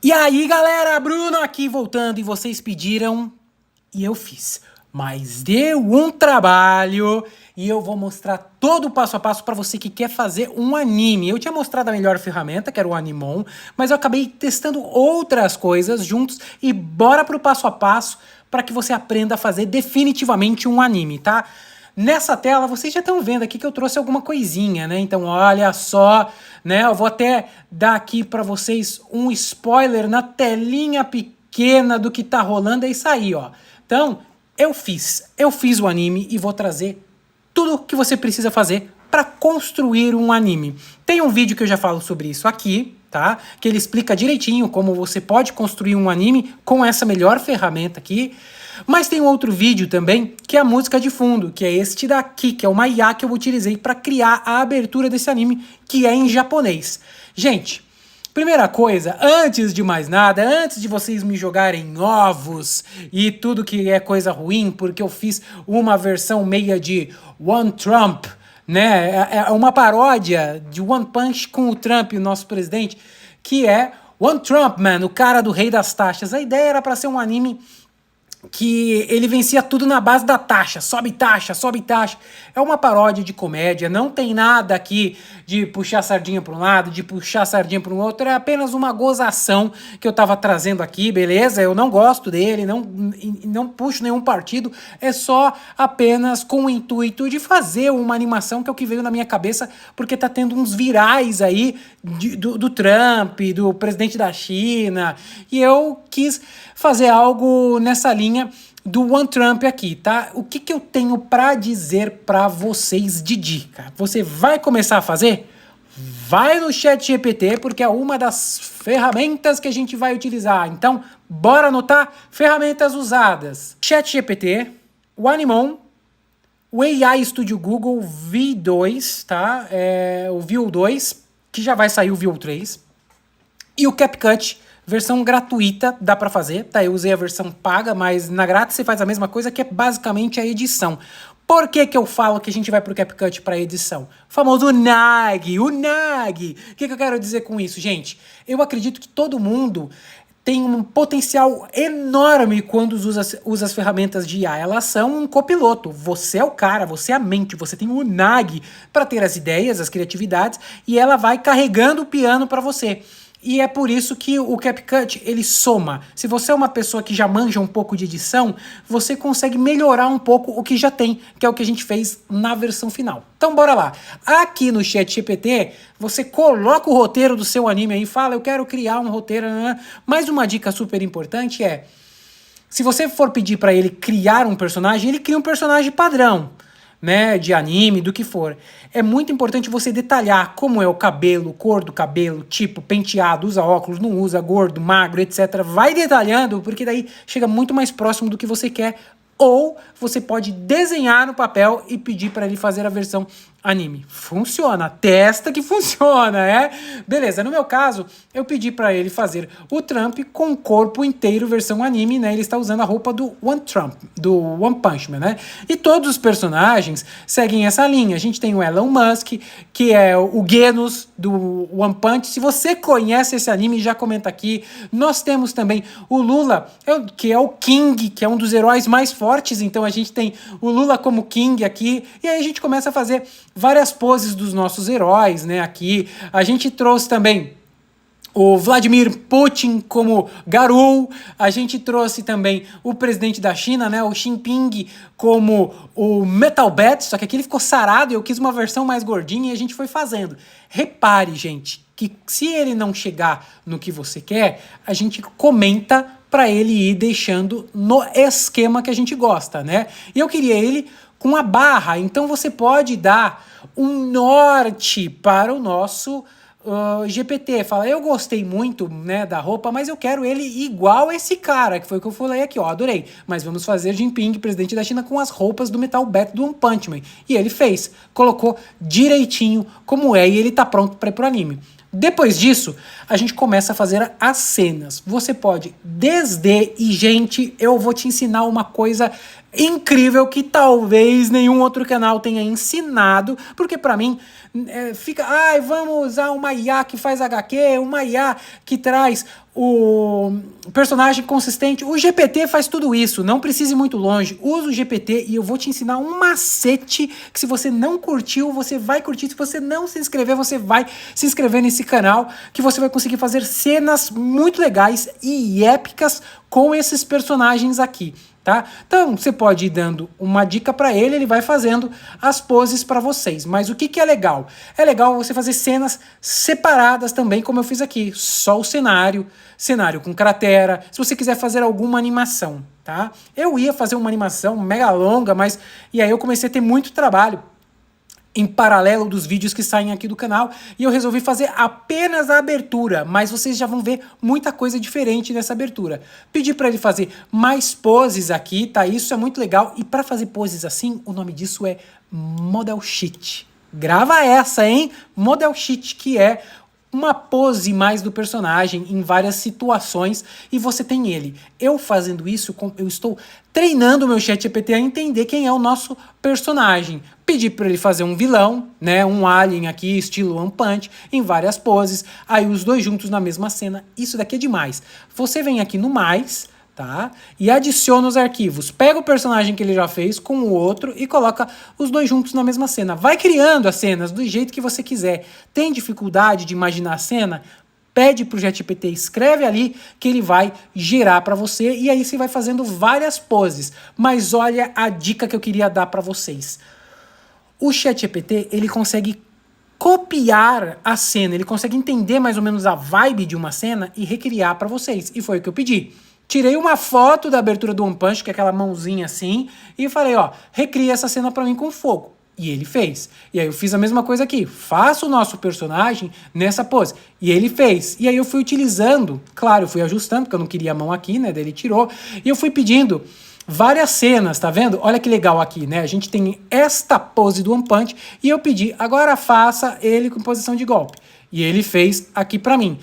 E aí, galera, Bruno aqui voltando e vocês pediram e eu fiz. Mas deu um trabalho e eu vou mostrar todo o passo a passo para você que quer fazer um anime. Eu tinha mostrado a melhor ferramenta, que era o Animon, mas eu acabei testando outras coisas juntos e bora pro passo a passo para que você aprenda a fazer definitivamente um anime, tá? Nessa tela, vocês já estão vendo aqui que eu trouxe alguma coisinha, né? Então, olha só, né? Eu vou até dar aqui para vocês um spoiler na telinha pequena do que tá rolando. É isso aí, ó. Então, eu fiz o anime e vou trazer tudo que você precisa fazer para construir um anime. Tem um vídeo que eu já falo sobre isso aqui, tá? Que ele explica direitinho como você pode construir um anime com essa melhor ferramenta aqui. Mas tem um outro vídeo também, que é a música de fundo, que é este daqui, que é uma IA que eu utilizei para criar a abertura desse anime, que é em japonês. Gente, primeira coisa, antes de mais nada, antes de vocês me jogarem ovos e tudo que é coisa ruim, porque eu fiz uma versão meia de One Trump, né? É uma paródia de One Punch com o Trump, o nosso presidente, que é One Trump Man, o cara do rei das taxas. A ideia era para ser um anime que ele vencia tudo na base da taxa, sobe taxa, sobe taxa. É uma paródia de comédia, não tem nada aqui de puxar sardinha para um lado, de puxar sardinha para um outro, é apenas uma gozação que eu tava trazendo aqui, beleza? Eu não gosto dele, não puxo nenhum partido, é só apenas com o intuito de fazer uma animação que é o que veio na minha cabeça, porque tá tendo uns virais aí do Trump, do presidente da China, e eu quis fazer algo nessa linha do One Trump aqui, tá? O que eu tenho pra dizer pra vocês de dica? Você vai começar a fazer? Vai no ChatGPT, porque é uma das ferramentas que a gente vai utilizar. Então, bora anotar ferramentas usadas. ChatGPT, o Animon, o AI Studio Google V2, tá? O View 2, que já vai sair o View 3, e o CapCut, versão gratuita, dá pra fazer, tá? Eu usei a versão paga, mas na grátis você faz a mesma coisa, que é basicamente a edição. Por que que eu falo que a gente vai pro CapCut pra edição? O famoso NAG, o NAG. O que eu quero dizer com isso, gente? Eu acredito que todo mundo tem um potencial enorme quando usa as ferramentas de IA. Elas são um copiloto. Você é o cara, você é a mente, você tem o NAG para ter as ideias, as criatividades, e ela vai carregando o piano para você. E é por isso que o CapCut, ele soma. Se você é uma pessoa que já manja um pouco de edição, você consegue melhorar um pouco o que já tem, que é o que a gente fez na versão final. Então bora lá. Aqui no ChatGPT, você coloca o roteiro do seu anime aí e fala, eu quero criar um roteiro. Mas uma dica super importante é, se você for pedir para ele criar um personagem, ele cria um personagem padrão, né, de anime, do que for. É muito importante você detalhar como é o cabelo, cor do cabelo, tipo, penteado, usa óculos, não usa, gordo, magro, etc. Vai detalhando, porque daí chega muito mais próximo do que você quer. Ou você pode desenhar no papel e pedir para ele fazer a versão anime. Funciona, testa que funciona, é? Beleza, no meu caso, eu pedi para ele fazer o Trump com o corpo inteiro versão anime, né? Ele está usando a roupa do One Trump, do One Punch Man, né? E todos os personagens seguem essa linha. A gente tem o Elon Musk, que é o Genos do One Punch. Se você conhece esse anime, já comenta aqui. Nós temos também o Lula, que é o King, que é um dos heróis mais fortes. Então a gente tem o Lula como King aqui. E aí a gente começa a fazer várias poses dos nossos heróis, né, aqui. A gente trouxe também o Vladimir Putin como Garou, a gente trouxe também o presidente da China, né, o Xi Jinping, como o Metal Bat, só que aqui ele ficou sarado e eu quis uma versão mais gordinha e a gente foi fazendo. Repare, gente, que se ele não chegar no que você quer, a gente comenta para ele ir deixando no esquema que a gente gosta, né? E eu queria ele com a barra, então você pode dar um norte para o nosso GPT. Fala, eu gostei muito, né, da roupa, mas eu quero ele igual esse cara, que foi o que eu falei aqui, ó, adorei. Mas vamos fazer Jinping, presidente da China, com as roupas do Metal Bat do One Punch Man. E ele fez, colocou direitinho como é, e ele tá pronto para ir pro anime. Depois disso, a gente começa a fazer as cenas. Você pode, e gente, eu vou te ensinar uma coisa incrível que talvez nenhum outro canal tenha ensinado, porque pra mim fica, vamos usar uma IA que faz HQ, uma IA que traz o personagem consistente. O GPT faz tudo isso, não precise ir muito longe. Usa o GPT e eu vou te ensinar um macete que se você não curtiu, você vai curtir. Se você não se inscrever, você vai se inscrever nesse canal, que você vai conseguir fazer cenas muito legais e épicas com esses personagens aqui. Tá? Então, você pode ir dando uma dica para ele, ele vai fazendo as poses para vocês. Mas o que que é legal? É legal você fazer cenas separadas também, como eu fiz aqui. Só o cenário com cratera, se você quiser fazer alguma animação, tá? Eu ia fazer uma animação mega longa, mas... E aí eu comecei a ter muito trabalho em paralelo dos vídeos que saem aqui do canal, e eu resolvi fazer apenas a abertura, mas vocês já vão ver muita coisa diferente nessa abertura. Pedi para ele fazer mais poses aqui, tá? Isso é muito legal, e para fazer poses assim, o nome disso é Model Sheet. Grava essa, hein? Model Sheet, que é uma pose mais do personagem em várias situações, e você tem ele. Eu fazendo isso, eu estou treinando o meu ChatGPT a entender quem é o nosso personagem. Pedi para ele fazer um vilão, né, um alien aqui, estilo One Punch, em várias poses, aí os dois juntos na mesma cena. Isso daqui é demais. Você vem aqui no mais, tá? E adiciona os arquivos. Pega o personagem que ele já fez com o outro e coloca os dois juntos na mesma cena. Vai criando as cenas do jeito que você quiser. Tem dificuldade de imaginar a cena? Pede pro ChatGPT, escreve ali que ele vai gerar para você e aí você vai fazendo várias poses. Mas olha a dica que eu queria dar para vocês. O ChatGPT, ele consegue copiar a cena, ele consegue entender mais ou menos a vibe de uma cena e recriar para vocês. E foi o que eu pedi. Tirei uma foto da abertura do One Punch, que é aquela mãozinha assim, e falei, ó, recria essa cena pra mim com fogo. E ele fez. E aí eu fiz a mesma coisa aqui. Faça o nosso personagem nessa pose. E ele fez. E aí eu fui utilizando, claro, eu fui ajustando, porque eu não queria a mão aqui, né, daí ele tirou. E eu fui pedindo várias cenas, tá vendo? Olha que legal aqui, né? A gente tem esta pose do One Punch, e eu pedi, agora faça ele com posição de golpe. E ele fez aqui pra mim.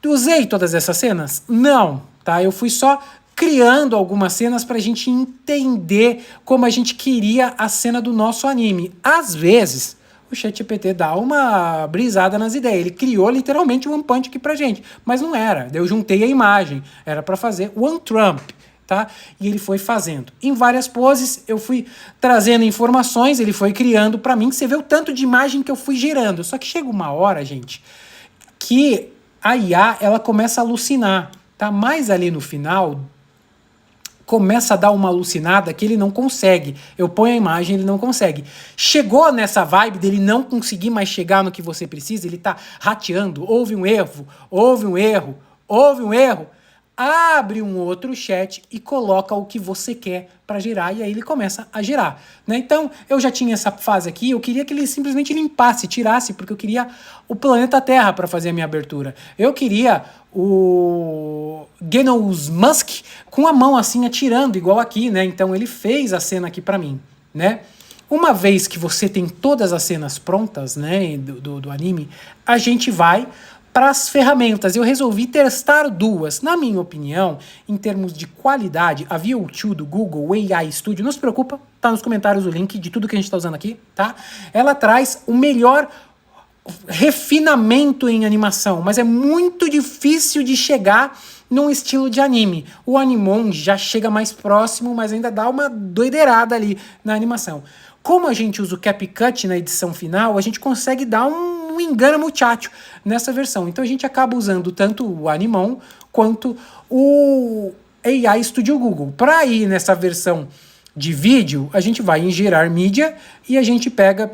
Usei todas essas cenas? Não. Tá? Eu fui só criando algumas cenas para a gente entender como a gente queria a cena do nosso anime. Às vezes, o ChatGPT dá uma brisada nas ideias. Ele criou literalmente o One Punch aqui pra gente, mas não era. Eu juntei a imagem, era para fazer One Trump, tá? E ele foi fazendo. Em várias poses, eu fui trazendo informações, ele foi criando para mim. Você vê o tanto de imagem que eu fui gerando. Só que chega uma hora, gente, que a IA, ela começa a alucinar. Tá? Mas ali no final, começa a dar uma alucinada que ele não consegue. Eu ponho a imagem, ele não consegue. Chegou nessa vibe dele não conseguir mais chegar no que você precisa, ele tá rateando, houve um erro, houve um erro, houve um erro. Abre um outro chat e coloca o que você quer para gerar, e aí ele começa a gerar, né? Então, eu já tinha essa fase aqui, eu queria que ele simplesmente limpasse, tirasse, porque eu queria o planeta Terra para fazer a minha abertura. Eu queria o Genos Musk com a mão assim atirando, igual aqui, né? Então, ele fez a cena aqui para mim, né? Uma vez que você tem todas as cenas prontas, né, do anime, a gente vai para as ferramentas. Eu resolvi testar duas. Na minha opinião, em termos de qualidade, a VO2 do Google, o AI Studio, não se preocupa, tá nos comentários o link de tudo que a gente está usando aqui, tá? Ela traz o melhor refinamento em animação, mas é muito difícil de chegar num estilo de anime. O Animon já chega mais próximo, mas ainda dá uma doideirada ali na animação. Como a gente usa o CapCut na edição final, a gente consegue dar um engano muchacho nessa versão. Então a gente acaba usando tanto o Animon quanto o AI Studio Google. Para ir nessa versão de vídeo, a gente vai em gerar mídia e a gente pega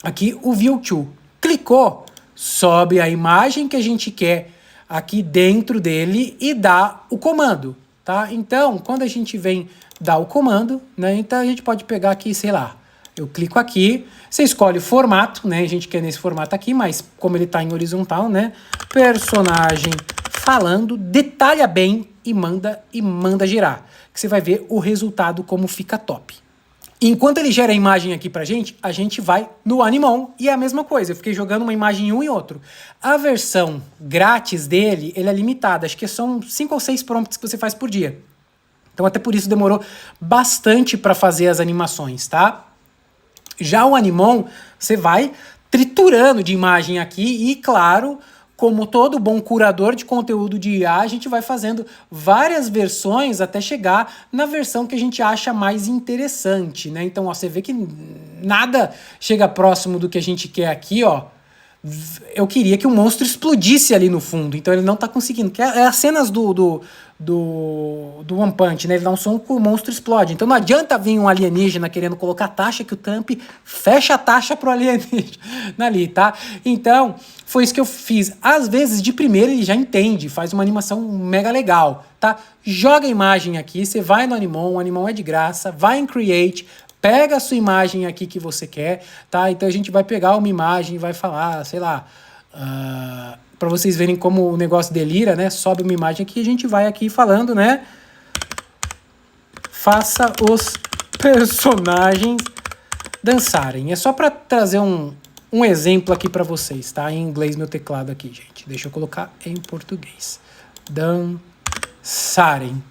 aqui o VO2. Clicou, sobe a imagem que a gente quer aqui dentro dele e dá o comando, tá? Então, quando a gente vem dar o comando, né? Então a gente pode pegar aqui, sei lá, eu clico aqui, você escolhe o formato, né? A gente quer nesse formato aqui, mas como ele tá em horizontal, né? Personagem falando, detalha bem e manda girar. Que você vai ver o resultado como fica top. Enquanto ele gera a imagem aqui pra gente, a gente vai no Animon e é a mesma coisa. Eu fiquei jogando uma imagem em um e outro. A versão grátis dele, ele é limitada. Acho que são 5 ou 6 prompts que você faz por dia. Então até por isso demorou bastante para fazer as animações, tá? Já o Animon, você vai triturando de imagem aqui e, claro, como todo bom curador de conteúdo de IA, a gente vai fazendo várias versões até chegar na versão que a gente acha mais interessante, né? Então, ó, você vê que nada chega próximo do que a gente quer aqui, ó. Eu queria que o monstro explodisse ali no fundo, então ele não tá conseguindo. Que é as cenas do One Punch, né? Ele dá um som que o monstro explode. Então não adianta vir um alienígena querendo colocar taxa que o Trump fecha a taxa pro alienígena ali, tá? Então, foi isso que eu fiz. Às vezes, de primeira, ele já entende, faz uma animação mega legal, tá? Joga a imagem aqui, você vai no Animon, o Animon é de graça, vai em Create, pega a sua imagem aqui que você quer, tá? Então a gente vai pegar uma imagem e vai falar, sei lá, para vocês verem como o negócio delira, né? Sobe uma imagem aqui e a gente vai aqui falando, né? Faça os personagens dançarem. É só para trazer um exemplo aqui para vocês, tá? Em inglês meu teclado aqui, gente. Deixa eu colocar em português. Dançarem.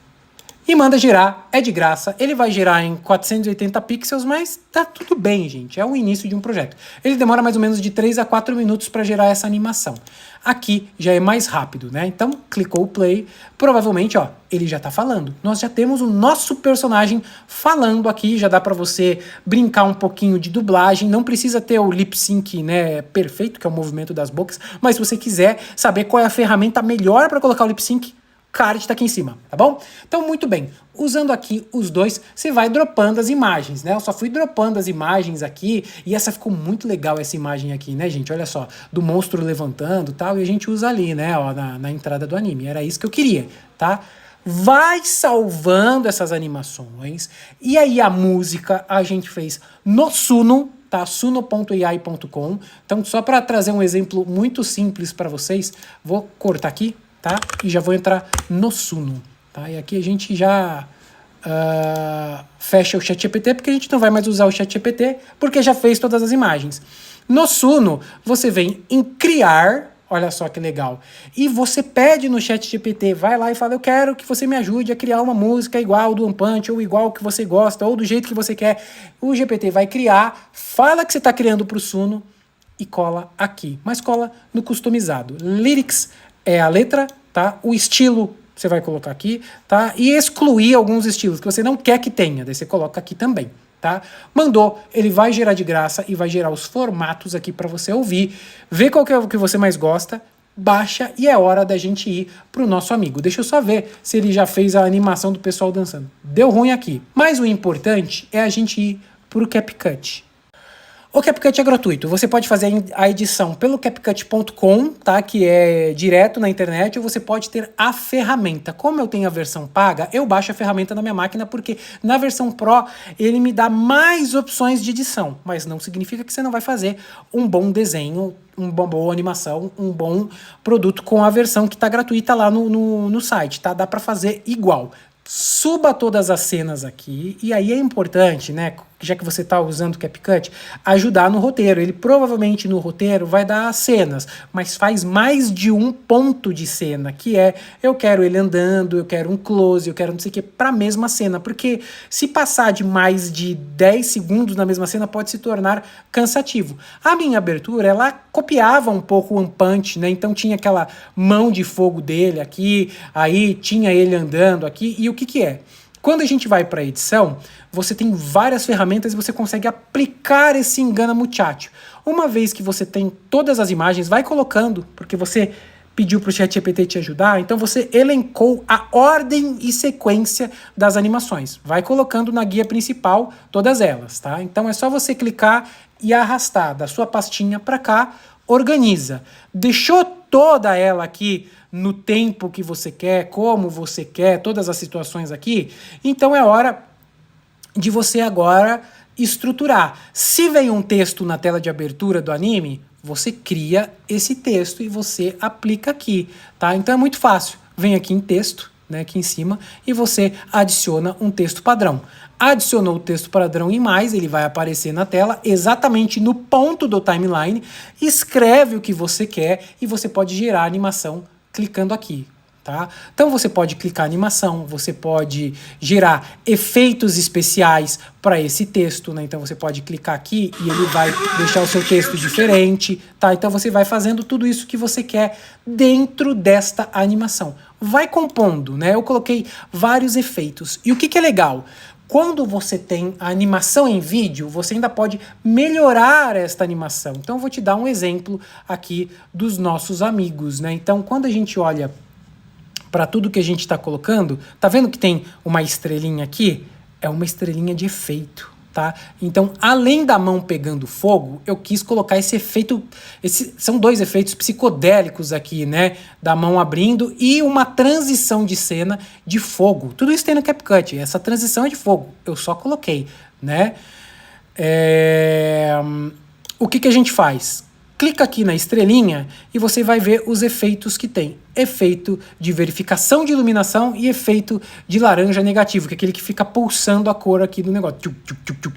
E manda girar, é de graça, ele vai girar em 480 pixels, mas tá tudo bem, gente, é o início de um projeto. Ele demora mais ou menos de 3 a 4 minutos para gerar essa animação. Aqui já é mais rápido, né? Então, clicou o play, provavelmente, ó, ele já tá falando. Nós já temos o nosso personagem falando aqui, já dá para você brincar um pouquinho de dublagem, não precisa ter o lip sync, né, perfeito, que é o movimento das bocas, mas se você quiser saber qual é a ferramenta melhor para colocar o lip sync, card tá aqui em cima, tá bom? Então, muito bem. Usando aqui os dois, você vai dropando as imagens, né? Eu só fui dropando as imagens aqui e essa ficou muito legal, essa imagem aqui, né, gente? Olha só, do monstro levantando e tal, e a gente usa ali, né, ó, na entrada do anime. Era isso que eu queria, tá? Vai salvando essas animações e aí a música a gente fez no Suno, tá? Suno.ai.com. Então, só para trazer um exemplo muito simples para vocês, vou cortar aqui, tá? E já vou entrar no Suno, tá? E aqui a gente já fecha o ChatGPT, porque a gente não vai mais usar o ChatGPT, porque já fez todas as imagens. No Suno, você vem em criar, olha só que legal, e você pede no ChatGPT, vai lá e fala, eu quero que você me ajude a criar uma música igual do One Punch, ou igual que você gosta, ou do jeito que você quer. O GPT vai criar, fala que você está criando para o Suno e cola aqui, mas cola no customizado. Lyrics é a letra, tá? O estilo você vai colocar aqui, tá? E excluir alguns estilos que você não quer que tenha, daí você coloca aqui também, tá? Mandou, ele vai gerar de graça e vai gerar os formatos aqui para você ouvir, ver qual que é o que você mais gosta, baixa e é hora da gente ir pro nosso amigo. Deixa eu só ver se ele já fez a animação do pessoal dançando. Deu ruim aqui, mas o importante é a gente ir pro CapCut. O CapCut é gratuito, você pode fazer a edição pelo CapCut.com, tá? Que é direto na internet, ou você pode ter a ferramenta. Como eu tenho a versão paga, eu baixo a ferramenta na minha máquina, porque na versão Pro ele me dá mais opções de edição, mas não significa que você não vai fazer um bom desenho, uma boa animação, um bom produto com a versão que está gratuita lá no site, tá? Dá para fazer igual. Suba todas as cenas aqui, e aí é importante, né, já que você está usando o CapCut, ajudar no roteiro. Ele provavelmente no roteiro vai dar cenas, mas faz mais de um ponto de cena, que é, eu quero ele andando, eu quero um close, eu quero não sei o que, para a mesma cena, porque se passar de mais de 10 segundos na mesma cena, pode se tornar cansativo. A minha abertura, ela copiava um pouco o One Punch, né, então tinha aquela mão de fogo dele aqui, aí tinha ele andando aqui, e o que é? Quando a gente vai para a edição, você tem várias ferramentas e você consegue aplicar esse engana muchacho. Uma vez que você tem todas as imagens, vai colocando, porque você pediu para o ChatGPT te ajudar, então você elencou a ordem e sequência das animações. Vai colocando na guia principal todas elas, tá? Então é só você clicar e arrastar da sua pastinha para cá, organiza. Deixou toda ela aqui no tempo que você quer, como você quer, todas as situações aqui, então é hora de você agora estruturar. Se vem um texto na tela de abertura do anime, você cria esse texto e você aplica aqui, tá? Então é muito fácil. Vem aqui em texto, né, aqui em cima, e você adiciona um texto padrão. Adicionou o texto padrão em mais, ele vai aparecer na tela exatamente no ponto do timeline, escreve o que você quer e você pode gerar a animação clicando aqui. Tá? Então você pode clicar animação, você pode gerar efeitos especiais para esse texto, né? Então você pode clicar aqui e ele vai deixar o seu texto diferente, tá? Então você vai fazendo tudo isso que você quer dentro desta animação. Vai compondo, né? Eu coloquei vários efeitos. E o que é legal? Quando você tem a animação em vídeo, você ainda pode melhorar esta animação. Então eu vou te dar um exemplo aqui dos nossos amigos, né? Então quando a gente olha para tudo que a gente está colocando, tá vendo que tem uma estrelinha aqui? É uma estrelinha de efeito, tá? Então, além da mão pegando fogo, eu quis colocar esse efeito, são dois efeitos psicodélicos aqui, né? Da mão abrindo e uma transição de cena de fogo. Tudo isso tem no CapCut, essa transição é de fogo, eu só coloquei, né? O que a gente faz? Clica aqui na estrelinha e você vai ver os efeitos que tem. Efeito de verificação de iluminação e efeito de laranja negativo, que é aquele que fica pulsando a cor aqui do negócio.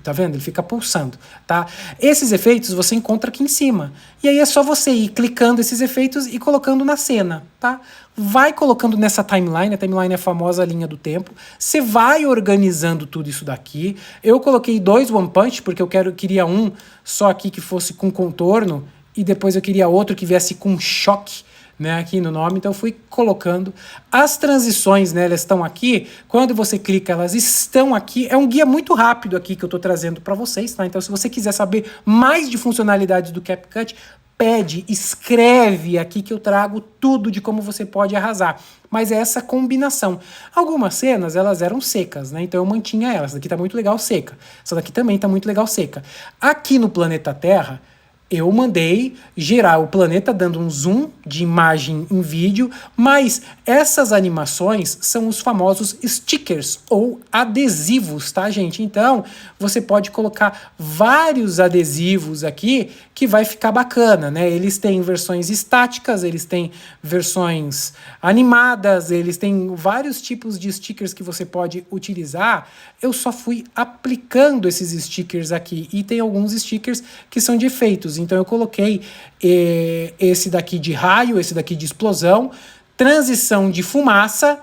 Tá vendo? Ele fica pulsando, tá? Esses efeitos você encontra aqui em cima. E aí é só você ir clicando esses efeitos e colocando na cena, tá? Vai colocando nessa timeline, a timeline é a famosa linha do tempo. Você vai organizando tudo isso daqui. Eu coloquei 2 One Punch, porque eu queria um só aqui que fosse com contorno, e depois eu queria outro que viesse com choque, né, aqui no nome, então eu fui colocando. As transições, né, elas estão aqui, quando você clica, elas estão aqui. É um guia muito rápido aqui que eu estou trazendo para vocês, tá? Então se você quiser saber mais de funcionalidades do CapCut, pede, escreve aqui que eu trago tudo de como você pode arrasar. Mas é essa combinação. Algumas cenas, elas eram secas, né? Então eu mantinha elas. Essa daqui tá muito legal seca. Essa daqui também tá muito legal seca. Aqui no planeta Terra, eu mandei gerar o planeta dando um zoom de imagem em vídeo, mas essas animações são os famosos stickers ou adesivos, tá, gente? Então, você pode colocar vários adesivos aqui que vai ficar bacana, né? Eles têm versões estáticas, eles têm versões animadas, eles têm vários tipos de stickers que você pode utilizar. Eu só fui aplicando esses stickers aqui e tem alguns stickers que são de efeitos. Então eu coloquei esse daqui de raio, esse daqui de explosão, transição de fumaça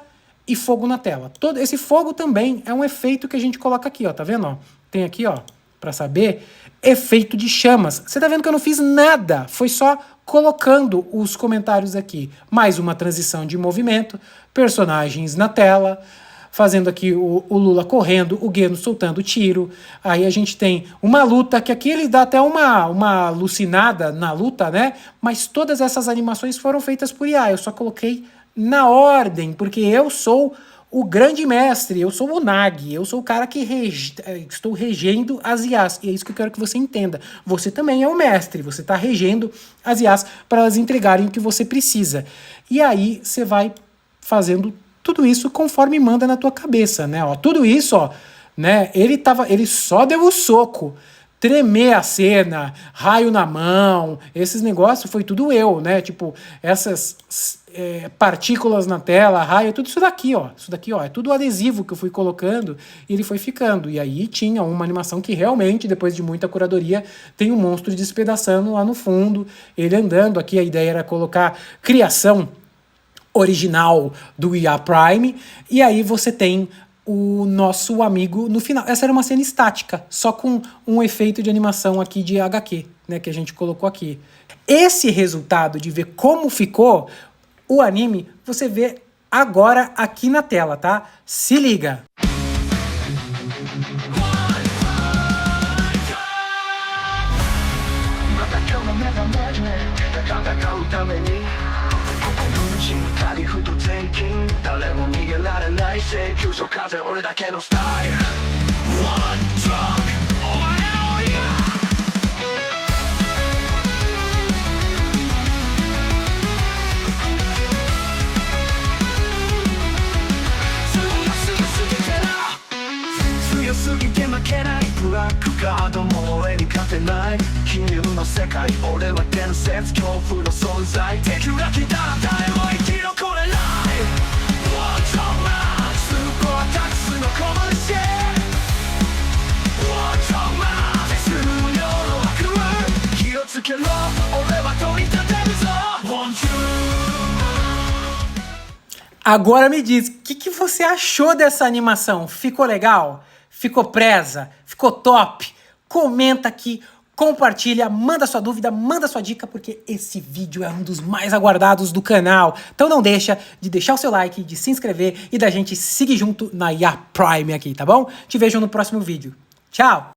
e fogo na tela. Todo esse fogo também é um efeito que a gente coloca aqui, ó, tá vendo? Ó? Tem aqui, ó, para saber, efeito de chamas. Você tá vendo que eu não fiz nada, foi só colocando os comentários aqui. Mais uma transição de movimento, personagens na tela, fazendo aqui o Lula correndo, o Geno soltando tiro. Aí a gente tem uma luta, que aqui ele dá até uma alucinada na luta, né? Mas todas essas animações foram feitas por IA. Eu só coloquei na ordem, porque eu sou o grande mestre, eu sou o Nag, eu sou o cara que estou regendo as IAs. E é isso que eu quero que você entenda. Você também é o mestre, você está regendo as IAs para elas entregarem o que você precisa. E aí você vai fazendo tudo isso conforme manda na tua cabeça, né? Ó, tudo isso, ó, né? Ele só deu o soco, tremer a cena, raio na mão, esses negócios foi tudo eu, né? Tipo, essas partículas na tela, raio, tudo isso daqui, ó. Isso daqui, ó, é tudo adesivo que eu fui colocando e ele foi ficando. E aí tinha uma animação que realmente, depois de muita curadoria, tem um monstro despedaçando lá no fundo, ele andando. Aqui a ideia era colocar criação original do IA Prime, e aí você tem o nosso amigo no final. Essa era uma cena estática, só com um efeito de animação aqui de HQ, né, que a gente colocou aqui. Esse resultado de ver como ficou o anime, você vê agora aqui na tela, tá? Se liga! Agora me diz, o que você achou dessa animação? Ficou legal? Ficou presa? Ficou top? Comenta aqui, compartilha, manda sua dúvida, manda sua dica, porque esse vídeo é um dos mais aguardados do canal. Então não deixa de deixar o seu like, de se inscrever e da gente seguir junto na IA Prime aqui, tá bom? Te vejo no próximo vídeo. Tchau!